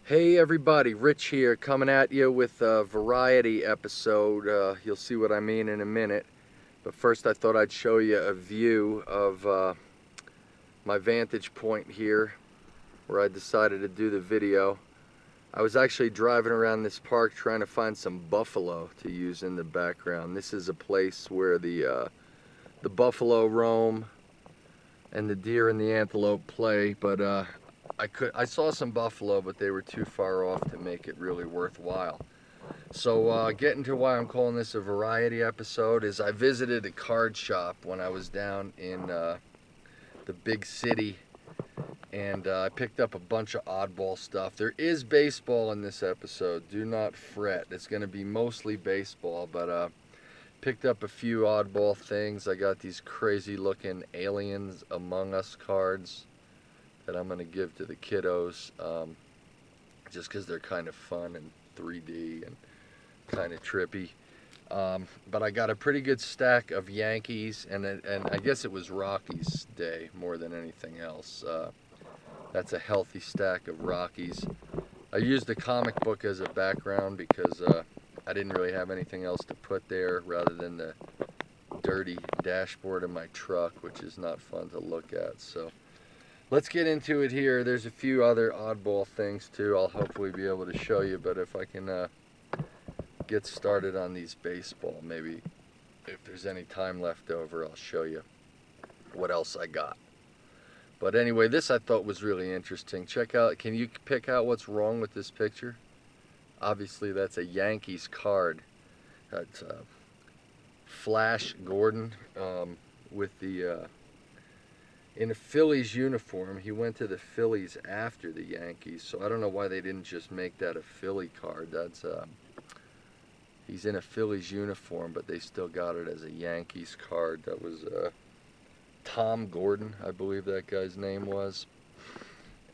Hey everybody, Rich here, coming at you with a variety episode. You'll see what I mean in a minute. But first I thought I'd show you a view of my vantage point here where I decided to do the video. I was actually driving around this park trying to find some buffalo to use in the background. This is a place where the buffalo roam and the deer and the antelope play, but I saw some buffalo, but they were too far off to make it really worthwhile. So getting to why I'm calling this a variety episode is I visited a card shop when I was down in the big city, and I picked up a bunch of oddball stuff. There is baseball in this episode, do not fret. It's going to be mostly baseball, but picked up a few oddball things. I got these crazy looking Aliens Among Us cards that I'm going to give to the kiddos, just because they're kind of fun and 3D and kind of trippy. But I got a pretty good stack of Yankees, and I guess it was Rockies day more than anything else. That's a healthy stack of Rockies. I used the comic book as a background because I didn't really have anything else to put there rather than the dirty dashboard of my truck, which is not fun to look at. So let's get into it here. There's a few other oddball things too I'll hopefully be able to show you, but if I can get started on these baseball, maybe if there's any time left over, I'll show you what else I got. But anyway, this I thought was really interesting. Check out, can you pick out what's wrong with this picture? Obviously that's a Yankees card. That's Flash Gordon with the in a Phillies uniform. He went to the Phillies after the Yankees, so I don't know why they didn't just make that a Philly card. That's he's in a Phillies uniform, but they still got it as a Yankees card. That was Tom Gordon, I believe that guy's name was.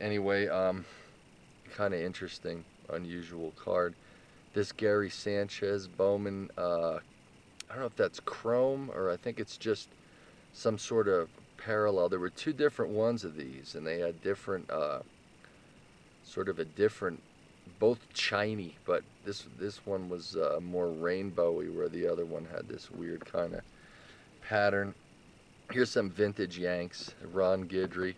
Anyway, kind of interesting, unusual card. This Gary Sanchez Bowman, I don't know if that's chrome or I think it's just some sort of parallel. There were two different ones of these, and they had different sort of a different, both shiny, but this one was more rainbowy, where the other one had this weird kind of pattern. Here's some vintage Yanks. Ron Guidry,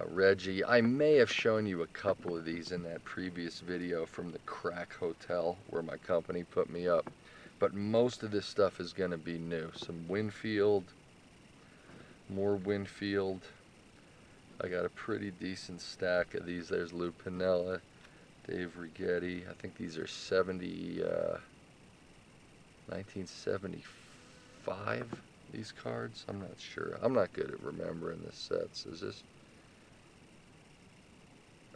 Reggie. I may have shown you a couple of these in that previous video from the Crack Hotel where my company put me up, but most of this stuff is going to be new. Some Winfield, more Winfield. I got a pretty decent stack of these. There's Lou Piniella, Dave Righetti. I think these are 1975, these cards. I'm not sure. I'm not good at remembering the sets. Is this?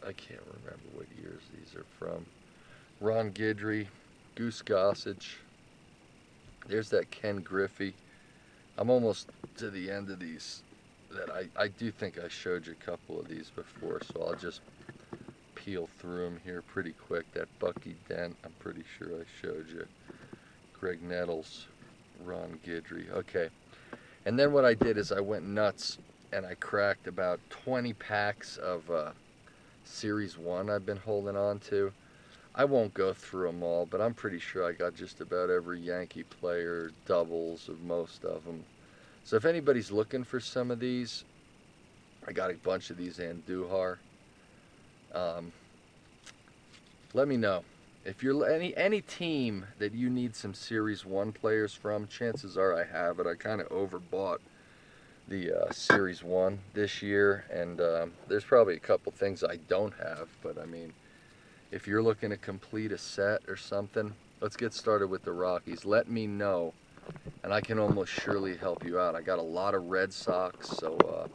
I can't remember what years these are from. Ron Guidry, Goose Gossage. There's that Ken Griffey. I'm almost to the end of these. That I do think I showed you a couple of these before, so I'll just peel through them here pretty quick. That Bucky Dent, I'm pretty sure I showed you. Greg Nettles, Ron Guidry. Okay, and then what I did is I went nuts and I cracked about 20 packs of Series 1 I've been holding on to. I won't go through them all, but I'm pretty sure I got just about every Yankee player, doubles of most of them. So if anybody's looking for some of these, I got a bunch of these Andujar. Let me know. If you're any team that you need some Series 1 players from, chances are I have it. I kind of overbought the Series 1 this year, and there's probably a couple things I don't have, but I mean, if you're looking to complete a set or something, let's get started with the Rockies. Let me know, and I can almost surely help you out. I got a lot of Red Sox, so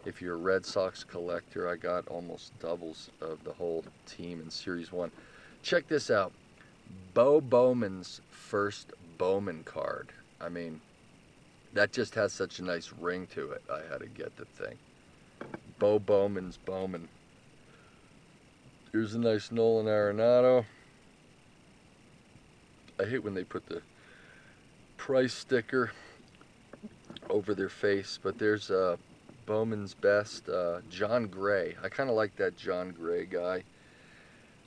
if you're a Red Sox collector, I got almost doubles of the whole team in Series 1. Check this out. Bo Bowman's first Bowman card. I mean, that just has such a nice ring to it. I had to get the thing. Bo Bowman's Bowman. Here's a nice Nolan Arenado. I hate when they put the price sticker over their face, but there's Bowman's Best, John Gray. I kind of like that John Gray guy.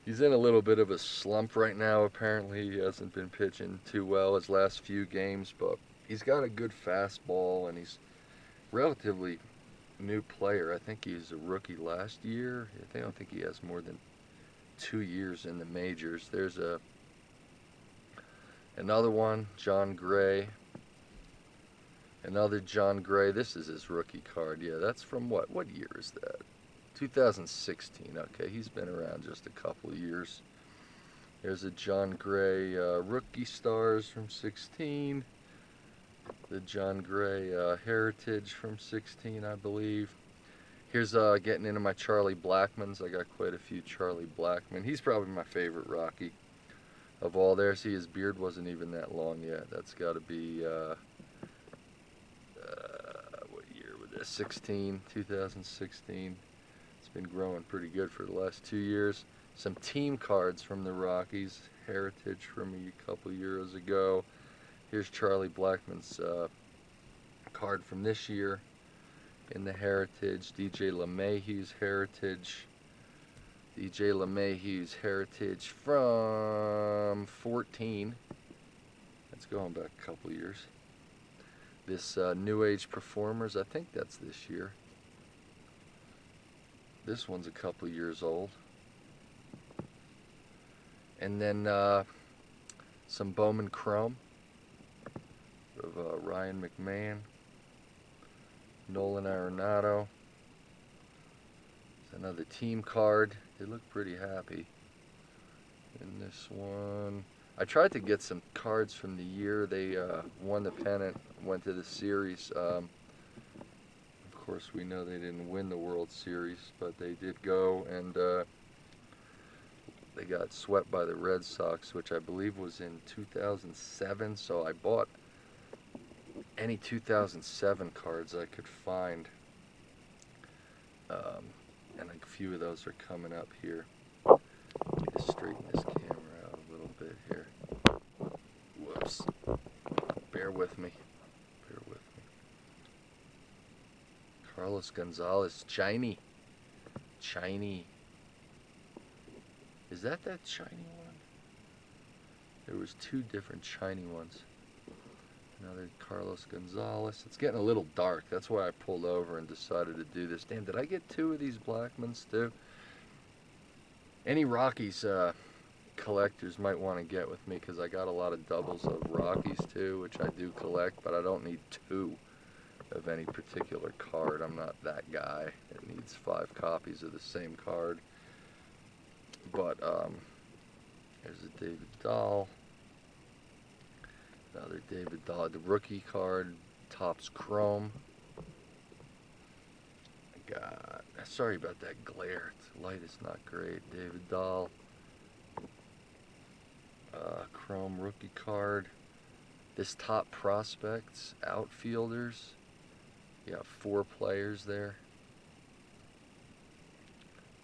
He's in a little bit of a slump right now. Apparently, he hasn't been pitching too well his last few games, but he's got a good fastball, and he's relatively new player. I think he's a rookie last year. I don't think he has more than 2 years in the majors. There's another one, John Gray. Another John Gray. This is his rookie card. Yeah, that's from what? What year is that? 2016. Okay, he's been around just a couple of years. There's a John Gray rookie stars from 16. The John Gray Heritage from 16, I believe. Here's getting into my Charlie Blackmons. I got quite a few Charlie Blackmon. He's probably my favorite Rocky of all there. See, his beard wasn't even that long yet. That's got to be, what year was this? 2016. It's been growing pretty good for the last 2 years. Some team cards from the Rockies. Heritage from a couple years ago. Here's Charlie Blackmon's card from this year in the Heritage. DJ LeMahieu's Heritage. DJ LeMahieu's Heritage from 14. That's going back a couple years. This New Age Performers, I think that's this year. This one's a couple years old. And then some Bowman Chrome of Ryan McMahon, Nolan Arenado. It's another team card. They look pretty happy in this one. I tried to get some cards from the year they won the pennant, went to the series. Of course, we know they didn't win the World Series, but they did go, and they got swept by the Red Sox, which I believe was in 2007. So I bought any 2007 cards I could find, and a few of those are coming up here. Let me just straighten this camera out a little bit here. Whoops. Bear with me. Bear with me. Carlos Gonzalez, shiny. Shiny. Is that shiny one? There was 2 different shiny ones. Another Carlos Gonzalez. It's getting a little dark. That's why I pulled over and decided to do this. Damn, did I get 2 of these Blackmons too? Any Rockies collectors might want to get with me, because I got a lot of doubles of Rockies too, which I do collect, but I don't need 2 of any particular card. I'm not that guy that needs 5 copies of the same card. But there's a David Dahl. Another David Dahl, the rookie card, Topps Chrome. I got, sorry about that glare, the light is not great. David Dahl, Chrome rookie card. This Top Prospects, outfielders. You got 4 players there.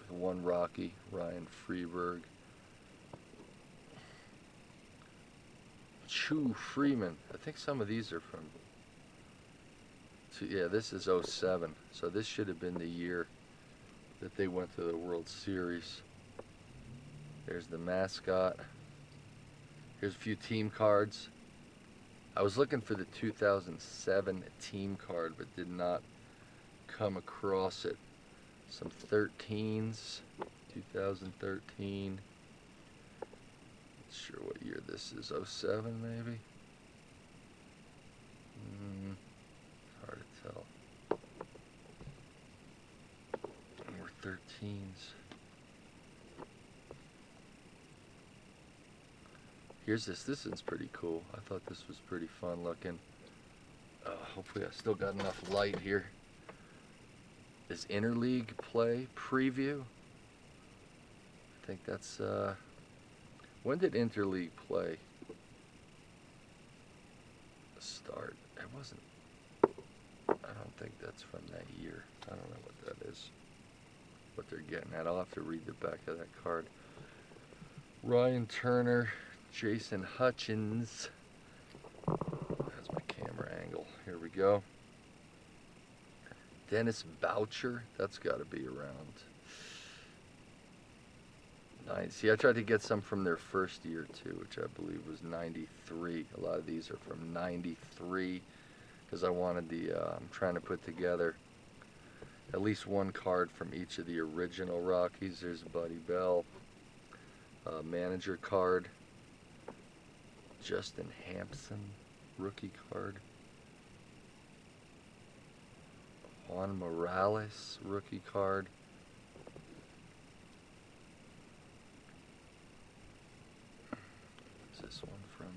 1 Rocky, Ryan Freeberg. Chu Freeman. I think some of these are from, yeah, this is 07. So this should have been the year that they went to the World Series. There's the mascot. Here's a few team cards. I was looking for the 2007 team card, but did not come across it. Some 13s, 2013. Not sure what year this is, 07 maybe? Hard to tell. More 13s. Here's this one's pretty cool. I thought this was pretty fun looking. Hopefully I still got enough light here. This interleague play preview. I think that's, when did interleague play start? It wasn't, I don't think that's from that year. I don't know what that is, what they're getting at. I'll have to read the back of that card. Ryan Turner, Jason Hutchins. That's my camera angle. Here we go. Dennis Boucher, that's got to be around. Nice. See, I tried to get some from their first year too, which I believe was 93. A lot of these are from 93 because I wanted the, I'm trying to put together at least one card from each of the original Rockies. There's Buddy Bell, manager card, Justin Hampson, rookie card, Juan Morales, rookie card, what's this one from?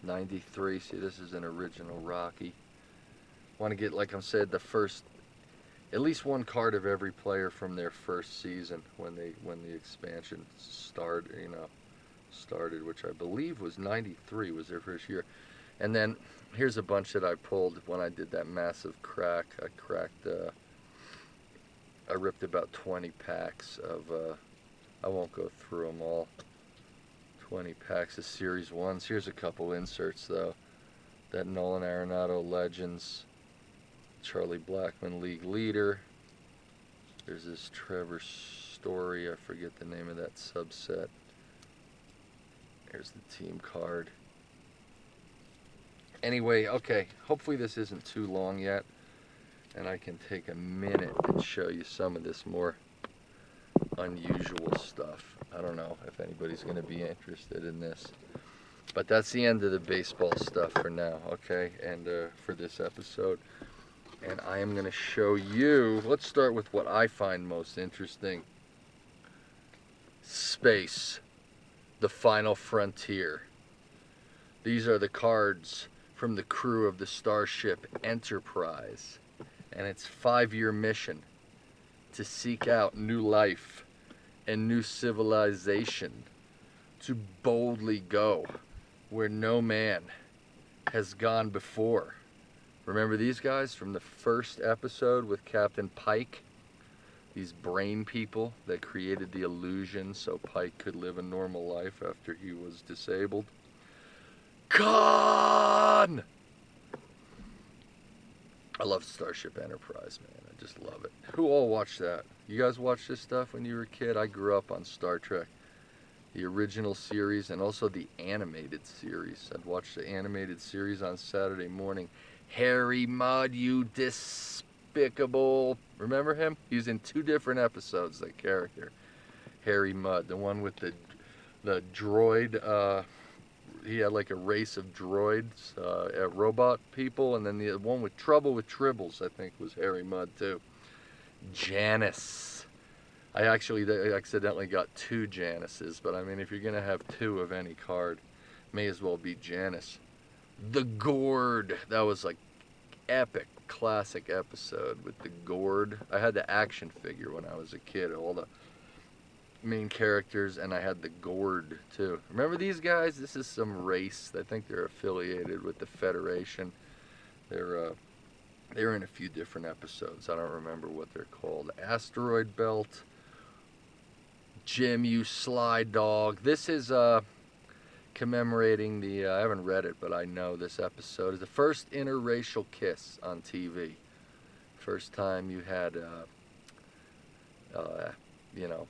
93. See, this is an original Rocky. Want to get, like I said, the first, at least one card of every player from their first season when the expansion started, started, which I believe was 93 was their first year. And then here's a bunch that I pulled when I did that massive crack. I ripped about 20 packs of, I won't go through them all, 20 packs of Series 1s. Here's a couple inserts though. That Nolan Arenado Legends, Charlie Blackmon League Leader. There's this Trevor Story, I forget the name of that subset. There's the team card. Anyway, okay, hopefully this isn't too long yet, and I can take a minute and show you some of this more unusual stuff. I don't know if anybody's going to be interested in this, but that's the end of the baseball stuff for now, okay, and for this episode. And I am going to show you, let's start with what I find most interesting. Space, the final frontier. These are the cards from the crew of the Starship Enterprise, and its 5-year mission to seek out new life and new civilization, to boldly go where no man has gone before. Remember these guys from the first episode with Captain Pike? These brain people that created the illusion so Pike could live a normal life after he was disabled. Khan! I love Starship Enterprise, man. I just love it. Who all watched that? You guys watched this stuff when you were a kid? I grew up on Star Trek. The original series and also the animated series. I'd watch the animated series on Saturday morning. Harry Mudd, you despicable. Remember him? He was in 2 different episodes, that character. Harry Mudd, the one with the droid, he had like a race of droids, robot people, and then the one with Trouble with Tribbles, I think, was Harry Mudd too. Janice. I actually accidentally got 2 Janices, but I mean, if you're going to have 2 of any card, may as well be Janice. The Gourd. That was like epic, classic episode with the Gourd. I had the action figure when I was a kid, all the main characters, and I had the Gourd too. Remember these guys? This is some race. I think they're affiliated with the Federation. They're in a few different episodes. I don't remember what they're called. Asteroid Belt. Jim, you sly dog. This is commemorating the, I haven't read it, but I know this episode is the first interracial kiss on TV. First time you had, you know,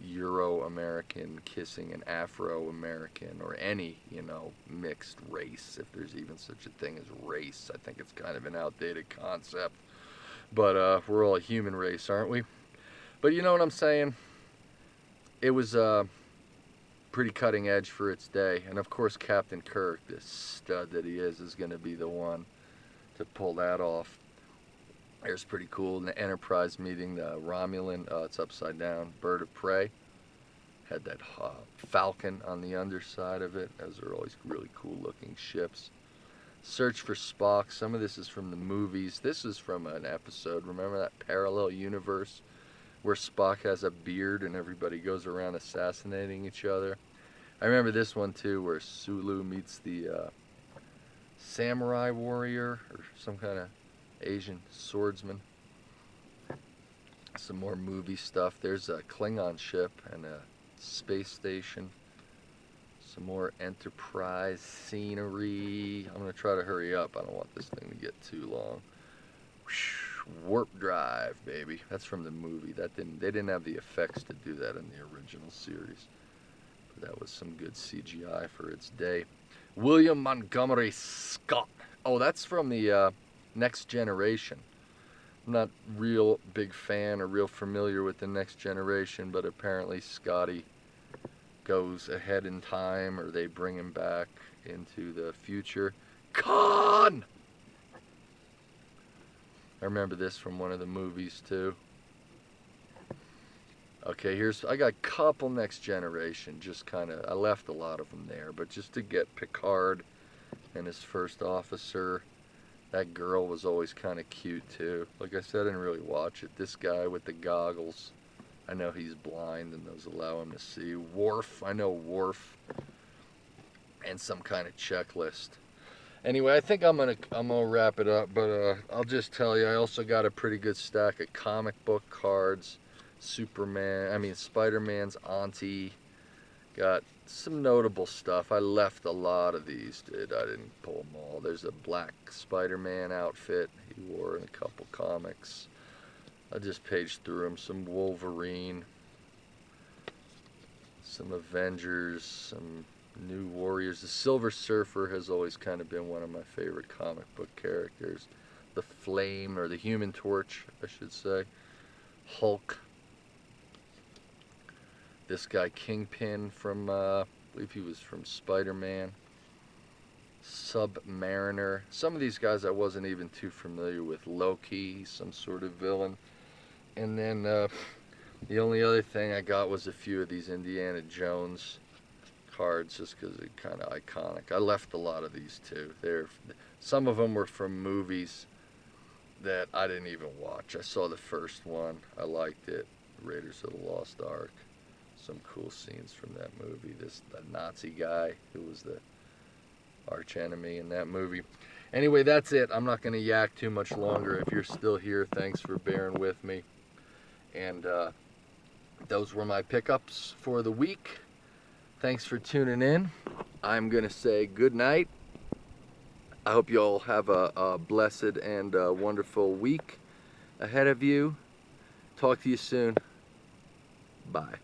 Euro-American kissing an Afro-American or any, you know, mixed race, if there's even such a thing as race. I think it's kind of an outdated concept, but we're all a human race, aren't we? But you know what I'm saying? It was pretty cutting edge for its day, and of course Captain Kirk, this stud that he is going to be the one to pull that off. There's pretty cool. In the Enterprise meeting the Romulan, it's upside down, bird of prey. Had that falcon on the underside of it. Those are always really cool looking ships. Search for Spock. Some of this is from the movies. This is from an episode. Remember that parallel universe where Spock has a beard and everybody goes around assassinating each other? I remember this one too, where Sulu meets the samurai warrior or some kind of Asian swordsman. Some more movie stuff. There's a Klingon ship and a space station. Some more Enterprise scenery. I'm going to try to hurry up. I don't want this thing to get too long. Warp drive, baby. That's from the movie. They didn't have the effects to do that in the original series. But that was some good CGI for its day. William Montgomery Scott. Oh, that's from the Next Generation. I'm not real big fan or real familiar with the Next Generation, but apparently Scotty goes ahead in time, or they bring him back into the future. Khan! I remember this from one of the movies too. Okay, I got a couple Next Generation, just kind of, I left a lot of them there, but just to get Picard and his first officer. That girl was always kind of cute too. Like I said, I didn't really watch it. This guy with the goggles, I know he's blind and those allow him to see. Worf, I know Worf. And some kind of checklist. Anyway, I think I'm gonna wrap it up, but I'll just tell you, I also got a pretty good stack of comic book cards. Spider-Man's auntie. Got some notable stuff. I left a lot of these, dude. I didn't pull them all. There's a black Spider-Man outfit he wore in a couple comics. I just paged through them. Some Wolverine, some Avengers, some New Warriors. The Silver Surfer has always kind of been one of my favorite comic book characters. The Flame, or the Human Torch, I should say. Hulk. This guy Kingpin from, I believe he was from Spider-Man. Submariner. Some of these guys I wasn't even too familiar with. Loki, some sort of villain. And then the only other thing I got was a few of these Indiana Jones cards, just because they're kind of iconic. I left a lot of these too. Some of them were from movies that I didn't even watch. I saw the first one. I liked it. Raiders of the Lost Ark. Some cool scenes from that movie. The Nazi guy who was the arch enemy in that movie. Anyway, that's it. I'm not going to yak too much longer. If you're still here, thanks for bearing with me. And those were my pickups for the week. Thanks for tuning in. I'm going to say good night. I hope you all have a blessed and wonderful week ahead of you. Talk to you soon. Bye.